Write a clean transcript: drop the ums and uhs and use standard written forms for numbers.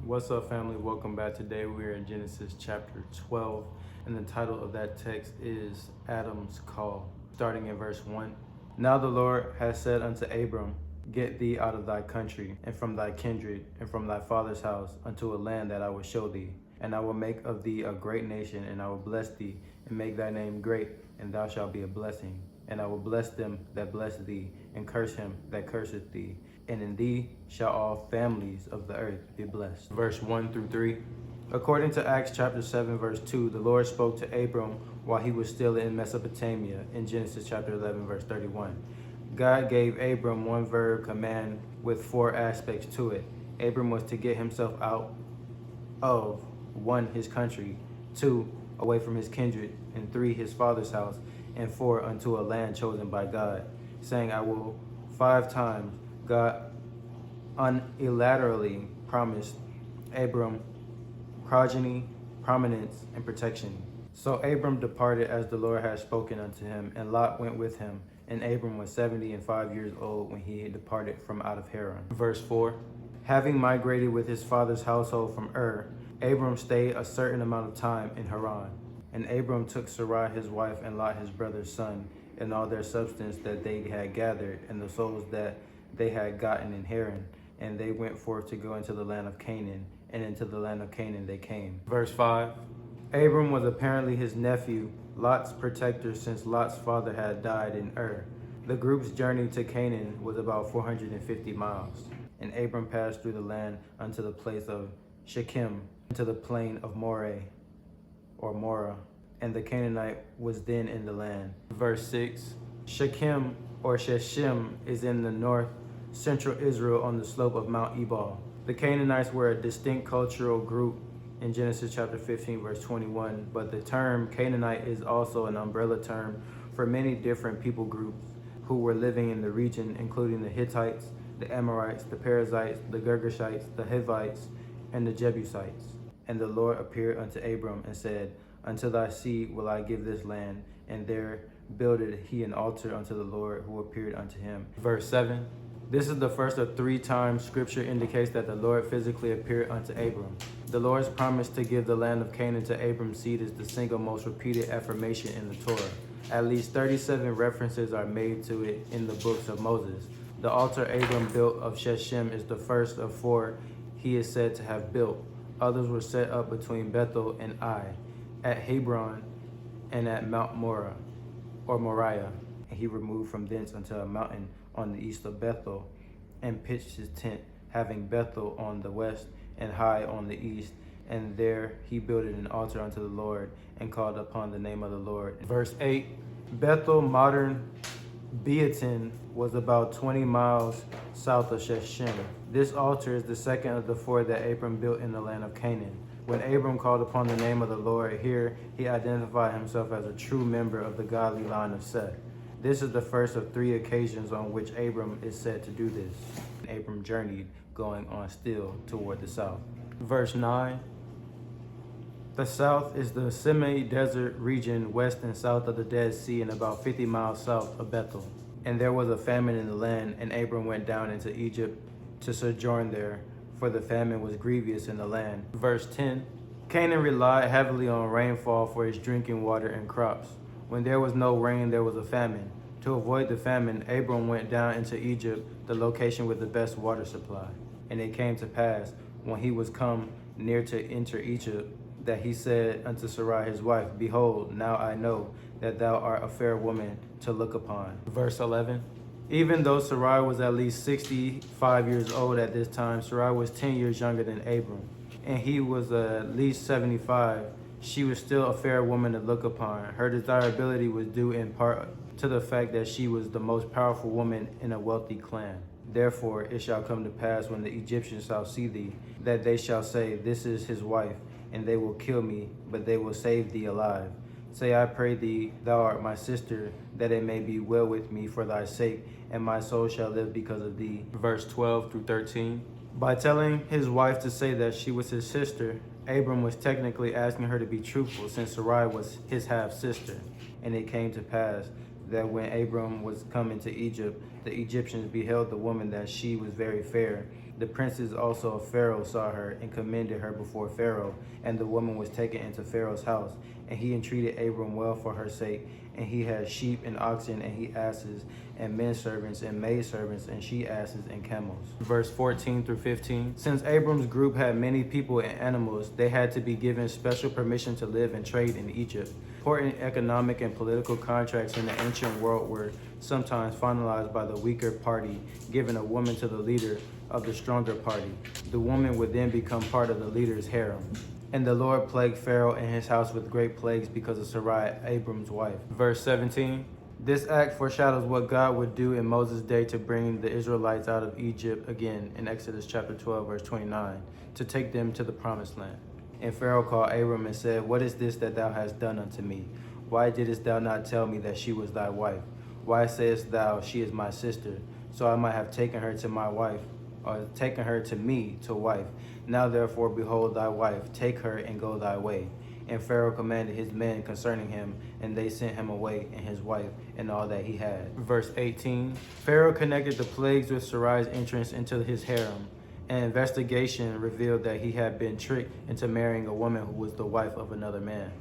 What's up, family? Welcome back. Today we are in Genesis chapter 12, and the title of that text is Adam's Call. Starting in verse 1. Now the Lord has said unto Abram, Get thee out of thy country, and from thy kindred, and from thy father's house, unto a land that I will show thee. And I will make of thee a great nation, and I will bless thee, and make thy name great, and thou shalt be a blessing. And I will bless them that bless thee, and curse him that curseth thee. And in thee shall all families of the earth be blessed. Verse 1 through 3. According to Acts chapter 7, verse 2, the Lord spoke to Abram while he was still in Mesopotamia in Genesis chapter 11, verse 31. God gave Abram one verb command with four aspects to it. Abram was to get himself out of 1, his country, 2, away from his kindred, and 3, his father's house, and 4, unto a land chosen by God, saying, I will 5 times. God unilaterally promised Abram progeny, prominence, and protection. So Abram departed as the Lord had spoken unto him, and Lot went with him. And Abram was 75 years old when he had departed from out of Haran. Verse 4. Having migrated with his father's household from Abram stayed a certain amount of time in Haran. And Abram took Sarai his wife, and Lot his brother's son, and all their substance that they had gathered, and the souls that they had gotten in Haran, and they went forth to go into the land of Canaan, and into the land of Canaan they came. Verse 5. Abram was apparently his nephew, Lot's protector, since Lot's father had died in The group's journey to Canaan was about 450 miles, and Abram passed through the land unto the place of Shechem, into the plain of Moreh, or Morah, and the Canaanite was then in the land. Verse 6. Shechem, or Shechem, is in the north central Israel on the slope of Mount Ebal. The Canaanites were a distinct cultural group in Genesis chapter 15, verse 21, but the term Canaanite is also an umbrella term for many different people groups who were living in the region, including the Hittites, the Amorites, the Perizzites, the Girgashites, the Hivites, and the Jebusites. And the Lord appeared unto Abram and said, Unto thy seed will I give this land, and there builded he an altar unto the Lord who appeared unto him. Verse 7. This is the first of 3 times Scripture indicates that the Lord physically appeared unto Abram. The Lord's promise to give the land of Canaan to Abram's seed is the single most repeated affirmation in the Torah. At least 37 references are made to it in the books of Moses. The altar Abram built of Shechem is the first of 4 he is said to have built. Others were set up between Bethel and Ai, at Hebron, and at Mount Morah, or Moriah. And he removed from thence unto a mountain on the east of Bethel, and pitched his tent, having Bethel on the west and Hai on the east. And there he builded an altar unto the Lord, and called upon the name of the Lord. Verse 8. Bethel, modern Beaton, was about 20 miles south of Shechem. This altar is the second of the 4 that Abram built in the land of Canaan. When Abram called upon the name of the Lord here, he identified himself as a true member of the godly line of Seth. This is the first of 3 occasions on which Abram is said to do this. Abram journeyed, going on still toward the south. Verse 9. The south is the semi-desert region west and south of the Dead Sea, and about 50 miles south of Bethel. And there was a famine in the land, and Abram went down into Egypt to sojourn there, for the famine was grievous in the land. Verse 10. Canaan relied heavily on rainfall for its drinking water and crops. When there was no rain, there was a famine. To avoid the famine, Abram went down into Egypt, the location with the best water supply. And it came to pass, when he was come near to enter Egypt, that he said unto Sarai his wife, Behold, now I know that thou art a fair woman to look upon. Verse 11. Even though Sarai was at least 65 years old at this time, Sarai was 10 years younger than Abram, and he was at least 75. She was still a fair woman to look upon. Her desirability was due in part to the fact that she was the most powerful woman in a wealthy clan. Therefore it shall come to pass, when the Egyptians shall see thee, that they shall say, This is his wife, and they will kill me, but they will save thee alive. Say, I pray thee, thou art my sister, that it may be well with me for thy sake, and my soul shall live because of thee. Verse 12 through 13. By telling his wife to say that she was his sister, Abram was technically asking her to be truthful, since Sarai was his half-sister. And it came to pass that when Abram was come into Egypt, the Egyptians beheld the woman that she was very fair, The princes also of Pharaoh saw her and commended her before Pharaoh, and the woman was taken into Pharaoh's house. And he entreated Abram well for her sake, and he had sheep and oxen, and he asses, and men servants, and maid servants, and she asses, and camels. Verse 14 through 15. Since Abram's group had many people and animals, they had to be given special permission to live and trade in Egypt. Important economic and political contracts in the ancient world were sometimes finalized by the weaker party, giving a woman to the leader of the stronger party. The woman would then become part of the leader's harem. And the Lord plagued Pharaoh and his house with great plagues because of Sarai, Abram's wife. Verse 17. This act foreshadows what God would do in Moses' day to bring the Israelites out of Egypt again in Exodus chapter 12, verse 29, to take them to the promised land. And Pharaoh called Abram and said, What is this that thou hast done unto me? Why didst thou not tell me that she was thy wife? Why sayest thou, She is my sister? So I might have taken her to my wife, or taken her to me to wife. Now therefore, behold thy wife, take her and go thy way. And Pharaoh commanded his men concerning him, and they sent him away, and his wife, and all that he had. Verse 18. Pharaoh connected the plagues with Sarai's entrance into his harem. An investigation revealed that he had been tricked into marrying a woman who was the wife of another man.